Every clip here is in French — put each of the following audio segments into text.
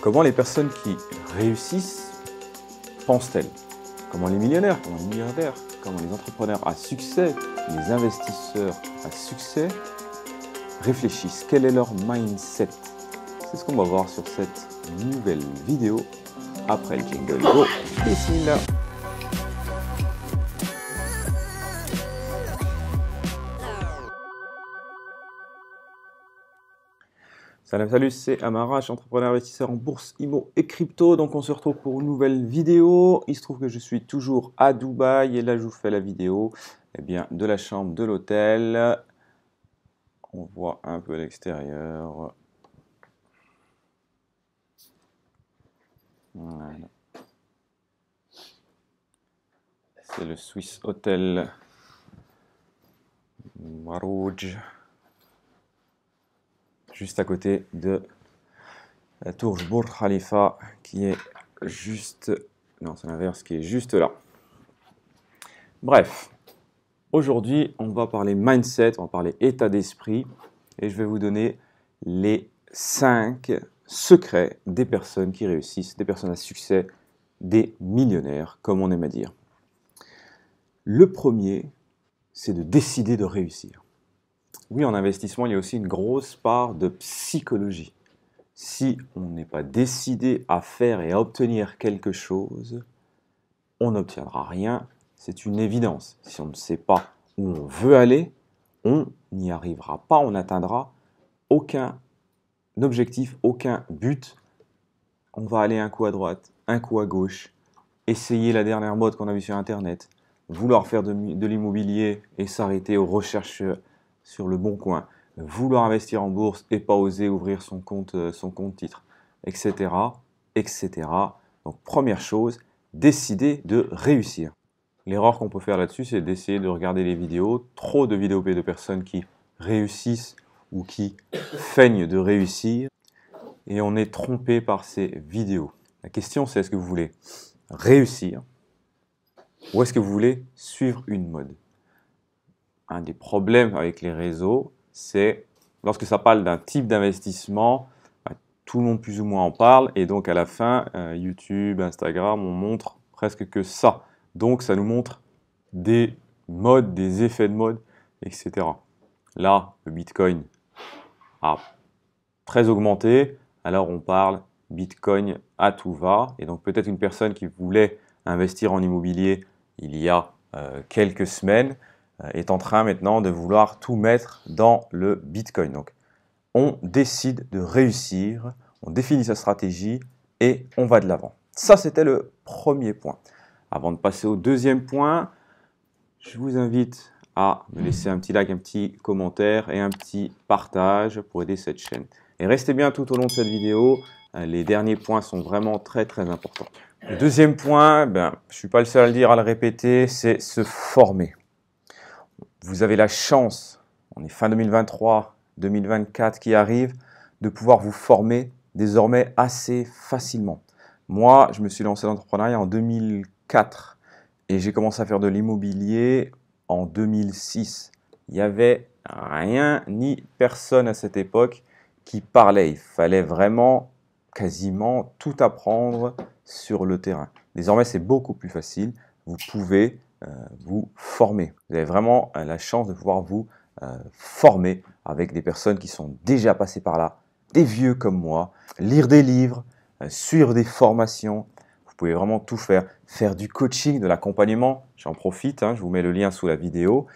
Comment les personnes qui réussissent pensent-elles? Comment les millionnaires, comment les milliardaires, comment les entrepreneurs à succès, les investisseurs à succès réfléchissent? Quel est leur mindset? C'est ce qu'on va voir sur cette nouvelle vidéo après le jingle. Go, bismillah. Salut, c'est Amara, je suis entrepreneur investisseur en bourse, IMO et crypto. Donc on se retrouve pour une nouvelle vidéo. Il se trouve que je suis toujours à Dubaï et là je vous fais la vidéo de la chambre de l'hôtel. On voit un peu l'extérieur. Voilà. C'est le Swiss Hotel Marouj, juste à côté de la tour Burj Khalifa qui est juste... Non, c'est l'inverse, qui est juste là. Bref, aujourd'hui, on va parler mindset, on va parler état d'esprit et je vais vous donner les 5 secrets des personnes qui réussissent, des personnes à succès, des millionnaires, comme on aime à dire. Le premier, c'est de décider de réussir. Oui, en investissement, il y a aussi une grosse part de psychologie. Si on n'est pas décidé à faire et à obtenir quelque chose, on n'obtiendra rien, c'est une évidence. Si on ne sait pas où on veut aller, on n'y arrivera pas, on n'atteindra aucun objectif, aucun but. On va aller un coup à droite, un coup à gauche, essayer la dernière mode qu'on a vue sur Internet, vouloir faire de l'immobilier et s'arrêter aux recherches sur le bon coin, vouloir investir en bourse et pas oser ouvrir son compte titre, etc., etc. Donc première chose, décider de réussir. L'erreur qu'on peut faire là-dessus, c'est d'essayer de regarder les vidéos, trop de vidéos de personnes qui réussissent ou qui feignent de réussir, et on est trompé par ces vidéos. La question, c'est est-ce que vous voulez réussir ou est-ce que vous voulez suivre une mode? Un des problèmes avec les réseaux, c'est lorsque ça parle d'un type d'investissement, tout le monde plus ou moins en parle, et donc à la fin, YouTube, Instagram, on montre presque que ça. Donc ça nous montre des modes, des effets de mode, etc. Là, le Bitcoin a très augmenté, alors on parle Bitcoin à tout va, et donc peut-être une personne qui voulait investir en immobilier il y a quelques semaines est en train maintenant de vouloir tout mettre dans le Bitcoin. Donc on décide de réussir, on définit sa stratégie et on va de l'avant. Ça, c'était le premier point. Avant de passer au deuxième point, je vous invite à me laisser un petit like, un petit commentaire et un petit partage pour aider cette chaîne. Et restez bien tout au long de cette vidéo, les derniers points sont vraiment très importants. Le deuxième point, je ne suis pas le seul à le dire, à le répéter, c'est se former. Vous avez la chance, on est fin 2023, 2024 qui arrive, de pouvoir vous former désormais assez facilement. Moi, je me suis lancé dans l'entrepreneuriat en 2004 et j'ai commencé à faire de l'immobilier en 2006. Il n'y avait rien ni personne à cette époque qui parlait. Il fallait vraiment quasiment tout apprendre sur le terrain. Désormais, c'est beaucoup plus facile. Vous pouvez vous former. Vous avez vraiment la chance de pouvoir vous former avec des personnes qui sont déjà passées par là, des vieux comme moi, lire des livres, suivre des formations. Vous pouvez vraiment tout faire, faire du coaching, de l'accompagnement. J'en profite, je vous mets le lien sous la vidéo.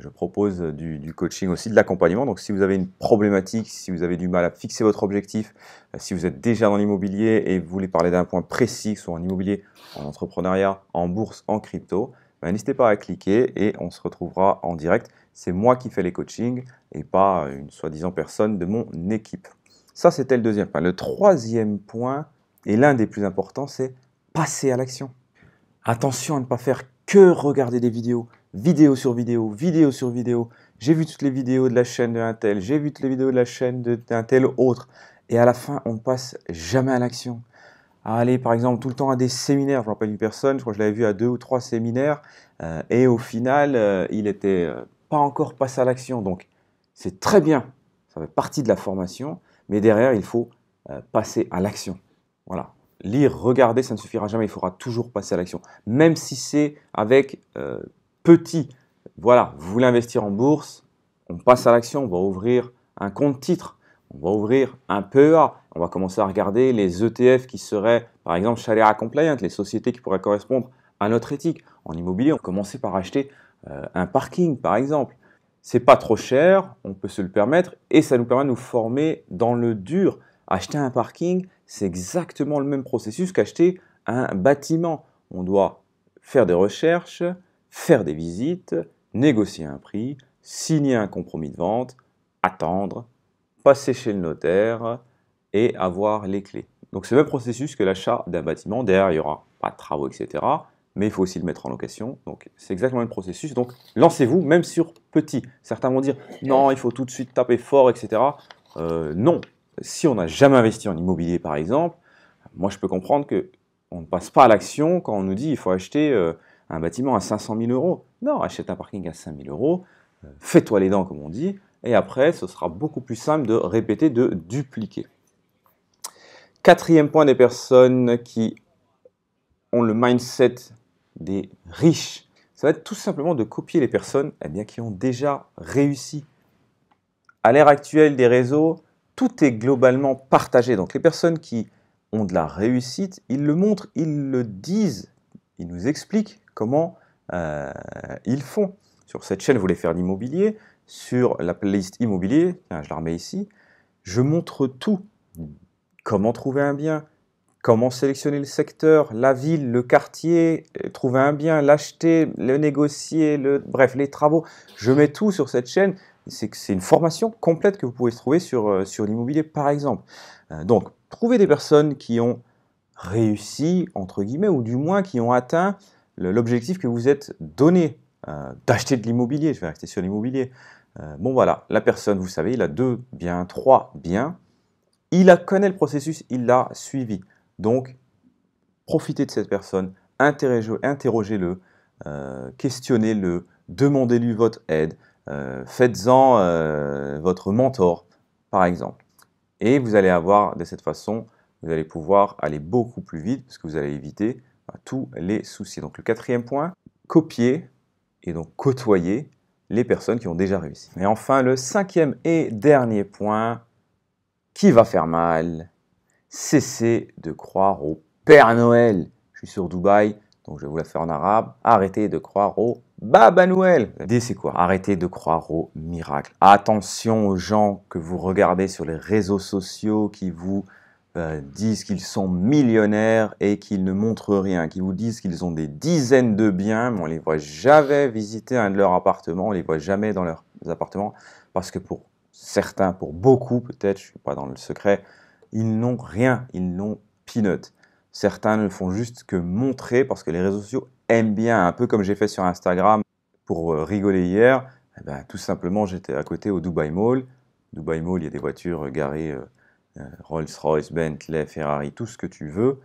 Je propose du coaching aussi, de l'accompagnement. Donc si vous avez une problématique, si vous avez du mal à fixer votre objectif, si vous êtes déjà dans l'immobilier et vous voulez parler d'un point précis, soit en immobilier, en entrepreneuriat, en bourse, en crypto, n'hésitez pas à cliquer et on se retrouvera en direct. C'est moi qui fais les coachings et pas une soi-disant personne de mon équipe. Ça, c'était le deuxième point. Le troisième point, et l'un des plus importants, c'est passer à l'action. Attention à ne pas faire que regarder des vidéos, vidéo sur vidéo, vidéo sur vidéo. J'ai vu toutes les vidéos de la chaîne d'un tel, j'ai vu toutes les vidéos de la chaîne d'un tel autre. Et à la fin, on ne passe jamais à l'action. À aller par exemple tout le temps à des séminaires, je me rappelle une personne, je crois que je l'avais vu à 2 ou 3 séminaires, et au final, il n'était pas encore passé à l'action. Donc c'est très bien, ça fait partie de la formation, mais derrière, il faut passer à l'action. Voilà. Lire, regarder, ça ne suffira jamais. Il faudra toujours passer à l'action. Même si c'est avec petit. Voilà, vous voulez investir en bourse, on passe à l'action, on va ouvrir un compte titre, on va ouvrir un PEA, on va commencer à regarder les ETF qui seraient, par exemple, Sharia compliant, les sociétés qui pourraient correspondre à notre éthique. En immobilier, on va commencer par acheter un parking, par exemple. C'est pas trop cher, on peut se le permettre et ça nous permet de nous former dans le dur. Acheter un parking, c'est exactement le même processus qu'acheter un bâtiment. On doit faire des recherches, faire des visites, négocier un prix, signer un compromis de vente, attendre, passer chez le notaire et avoir les clés. Donc c'est le même processus que l'achat d'un bâtiment. Derrière, il n'y aura pas de travaux, etc. Mais il faut aussi le mettre en location. Donc c'est exactement le même processus. Donc lancez-vous, même sur petit. Certains vont dire non, il faut tout de suite taper fort, etc. Non. Si on n'a jamais investi en immobilier, par exemple, moi je peux comprendre qu'on ne passe pas à l'action quand on nous dit il faut acheter un bâtiment à 500 000 euros. Non, achète un parking à 5 000 euros, fais-toi les dents comme on dit, et après ce sera beaucoup plus simple de répéter, de dupliquer. Quatrième point, des personnes qui ont le mindset des riches, ça va être tout simplement de copier les personnes qui ont déjà réussi. À l'ère actuelle des réseaux, tout est globalement partagé. Donc les personnes qui ont de la réussite, ils le montrent, ils le disent, ils nous expliquent comment ils font. Sur cette chaîne, vous voulez faire l'immobilier, sur la playlist immobilier, tiens, je la remets ici, je montre tout. Comment trouver un bien, comment sélectionner le secteur, la ville, le quartier, trouver un bien, l'acheter, le négocier, bref, les travaux. Je mets tout sur cette chaîne. C'est une formation complète que vous pouvez trouver sur l'immobilier, par exemple. Donc, trouvez des personnes qui ont réussi, entre guillemets, ou du moins qui ont atteint l'objectif que vous êtes donné d'acheter de l'immobilier. Je vais rester sur l'immobilier. Bon, voilà, la personne, vous savez, il a 2 biens, 3 biens. Il connaît le processus, il l'a suivi. Donc, profitez de cette personne, interrogez-le, questionnez-le, demandez-lui votre aide, faites-en votre mentor, par exemple. Et vous allez avoir, de cette façon, vous allez pouvoir aller beaucoup plus vite parce que vous allez éviter tous les soucis. Donc, le quatrième point, copier et donc côtoyer les personnes qui ont déjà réussi. Et enfin, le cinquième et dernier point, qui va faire mal, cessez de croire au Père Noël. Je suis sur Dubaï, donc je vais vous la faire en arabe. Arrêtez de croire au Baba Noël. L'idée, c'est quoi? Arrêtez de croire au miracle. Attention aux gens que vous regardez sur les réseaux sociaux qui vous disent qu'ils sont millionnaires et qu'ils ne montrent rien, qui vous disent qu'ils ont des dizaines de biens, mais on ne les voit jamais visiter un de leurs appartements, on ne les voit jamais dans leurs appartements, parce que pour certains, pour beaucoup peut-être, je ne suis pas dans le secret, ils n'ont rien, ils n'ont peanut. Certains ne font juste que montrer parce que les réseaux sociaux aiment bien, un peu comme j'ai fait sur Instagram pour rigoler hier. Tout simplement, j'étais à côté au Dubai Mall. Dubai Mall, il y a des voitures garées, Rolls-Royce, Bentley, Ferrari, tout ce que tu veux.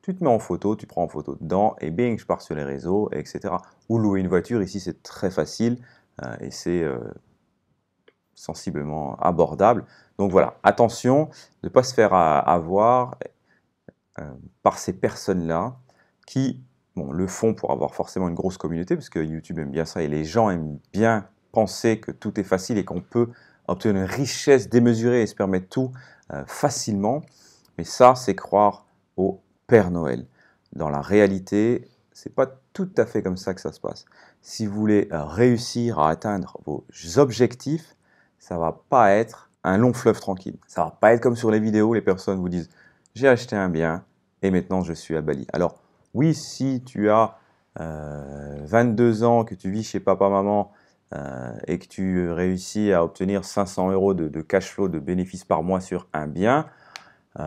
Tu te mets en photo, tu prends en photo dedans et bing, je pars sur les réseaux, etc. Ou louer une voiture, ici c'est très facile et c'est sensiblement abordable. Donc voilà, attention de ne pas se faire avoir par ces personnes-là qui le font pour avoir forcément une grosse communauté, parce que YouTube aime bien ça et les gens aiment bien penser que tout est facile et qu'on peut obtenir une richesse démesurée et se permettre tout facilement. Mais ça, c'est croire au Père Noël. Dans la réalité, c'est pas tout à fait comme ça que ça se passe. Si vous voulez réussir à atteindre vos objectifs, ça va pas être un long fleuve tranquille. Ça va pas être comme sur les vidéos, les personnes vous disent « j'ai acheté un bien et maintenant je suis à Bali ». Alors oui, si tu as 22 ans, que tu vis chez papa-maman et que tu réussis à obtenir 500 € de cash flow, de bénéfices par mois sur un bien, de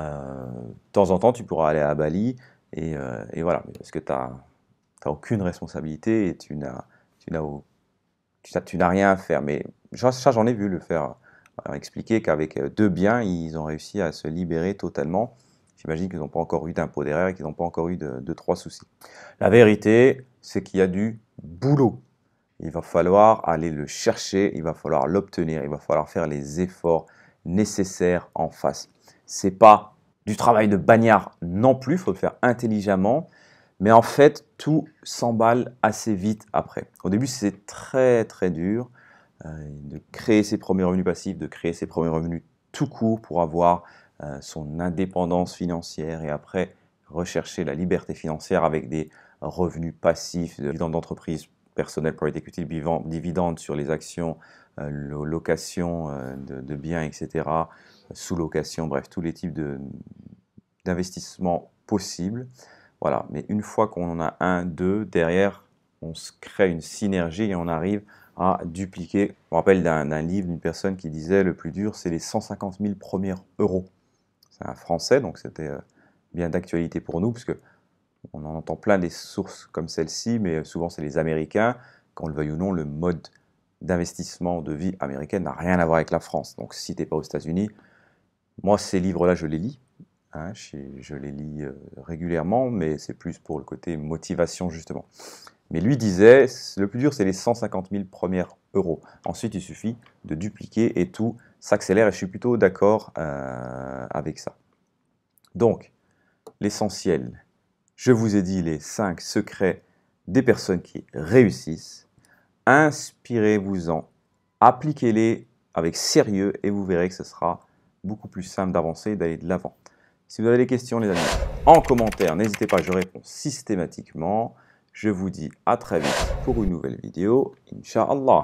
temps en temps tu pourras aller à Bali et voilà, parce que tu n'as aucune responsabilité et tu n'as rien à faire. Mais ça, j'en ai vu le faire expliquer qu'avec 2 biens, ils ont réussi à se libérer totalement. J'imagine qu'ils n'ont pas encore eu d'impôt derrière et qu'ils n'ont pas encore eu de 3 soucis. La vérité, c'est qu'il y a du boulot. Il va falloir aller le chercher, il va falloir l'obtenir, il va falloir faire les efforts nécessaires en face. C'est pas du travail de bagnard non plus, il faut le faire intelligemment. Mais en fait, tout s'emballe assez vite après. Au début, c'est très très dur de créer ses premiers revenus passifs, de créer ses premiers revenus tout court pour avoir son indépendance financière et après rechercher la liberté financière avec des revenus passifs, dividendes d'entreprise personnelle, private equity, dividendes sur les actions, location de biens, etc., sous-location, bref, tous les types d'investissements possibles. Voilà, mais une fois qu'on en a un, deux, derrière, on se crée une synergie et on arrive à dupliquer. Je me rappelle d'un livre d'une personne qui disait le plus dur, c'est les 150 000 premiers euros. C'est un Français, donc c'était bien d'actualité pour nous, parce que on en entend plein des sources comme celle-ci, mais souvent c'est les Américains. Qu'on le veuille ou non, le mode d'investissement de vie américaine n'a rien à voir avec la France. Donc si tu n'es pas aux États-Unis, moi ces livres-là, je les lis. Hein, je les lis régulièrement, mais c'est plus pour le côté motivation justement. Mais lui disait, le plus dur, c'est les 150 000 premiers euros. Ensuite, il suffit de dupliquer et tout s'accélère. Et je suis plutôt d'accord avec ça. Donc, l'essentiel, je vous ai dit les 5 secrets des personnes qui réussissent. Inspirez-vous-en, appliquez-les avec sérieux et vous verrez que ce sera beaucoup plus simple d'avancer et d'aller de l'avant. Si vous avez des questions, les amis, en commentaire, n'hésitez pas, je réponds systématiquement. Je vous dis à très vite pour une nouvelle vidéo, Inch'Allah.